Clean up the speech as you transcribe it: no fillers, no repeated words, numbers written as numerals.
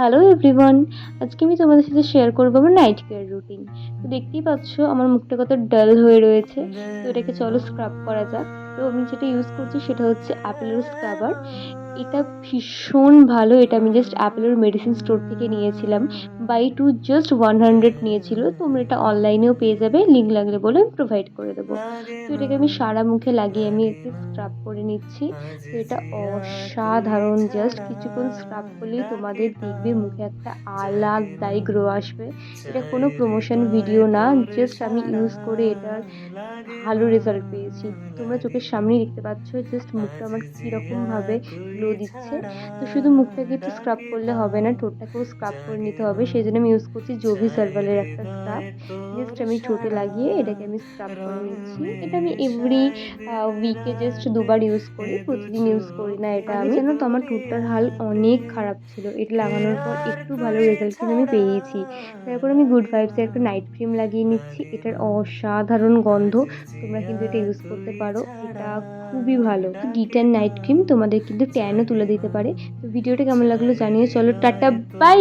Hello everyone, আজকে আমি তোমাদের সাথে শেয়ার করবো আমার নাইট কেয়ার রুটিন। তো দেখতেই পাচ্ছ আমার মুখটা কত ডাল হয়ে রয়েছে। তো এটাকে চলো স্ক্রাব করা যাক। তো আমি যেটা ইউজ করছি সেটা হচ্ছে অ্যাপেলের স্ক্রাবার। এটা ভীষণ ভালো। এটা আমি জাস্ট অ্যাপেলের মেডিসিন স্টোর থেকে নিয়েছিলাম। বাই টু জাস্ট 100 নিয়েছিল। তোমরা এটা অনলাইনেও পেয়ে যাবে, লিঙ্ক লাগলে বলে আমি প্রোভাইড করে দেবো। তো এটাকে আমি সারা মুখে লাগিয়ে আমি একটু স্ক্রাব করে নিচ্ছি। তো এটা অসাধারণ, জাস্ট কিছুক্ষণ স্ক্রাব করলেই তোমাদের দেখবে মুখে একটা আলাদাই গ্লো আসবে। এটা কোনো প্রমোশন ভিডিও না, জাস্ট আমি ইউজ করে এটার ভালো রেজাল্ট পেয়েছি। তোমরা চোখের সামনেই দেখতে পাচ্ছ জাস্ট মুখটা আমার কীরকমভাবে গ্লো দিচ্ছে। তো শুধু মুখটাকে একটু স্ক্রাব করলে হবে না, ঠোঁটটাকেও স্ক্রাব করে নিতে হবে। সেই জন্য আমি ইউজ করছি জোভি সার্ভালের একটা স্ক্রাব। জাস্ট আমি ঠোঁটে লাগিয়ে এটাকে আমি স্ক্রাব করে নিচ্ছি। এটা আমি এভরি উইকে জাস্ট দুবার ইউজ করি, প্রতিদিন ইউজ করি না এটা আমি। জানো তো আমার ঠোঁটটার হাল অনেক খারাপ ছিল, এটা লাগানোর পর একটু ভালো রেজাল্ট কিন্তু আমি পেয়েছি। তারপর আমি গুড ভাইবসের একটা নাইট ক্রিম লাগিয়ে নিচ্ছি। এটার অসাধারণ গন্ধ, তোমরা কিন্তু এটা ইউজ করতে পারো, এটা খুবই ভালো। তো ডিটেন নাইট ক্রিম তোমাদের কিন্তু ট্যানও তুলে দিতে পারে। তো ভিডিওটা কেমন লাগলো জানিয়ে, চলো টাটা, বাই।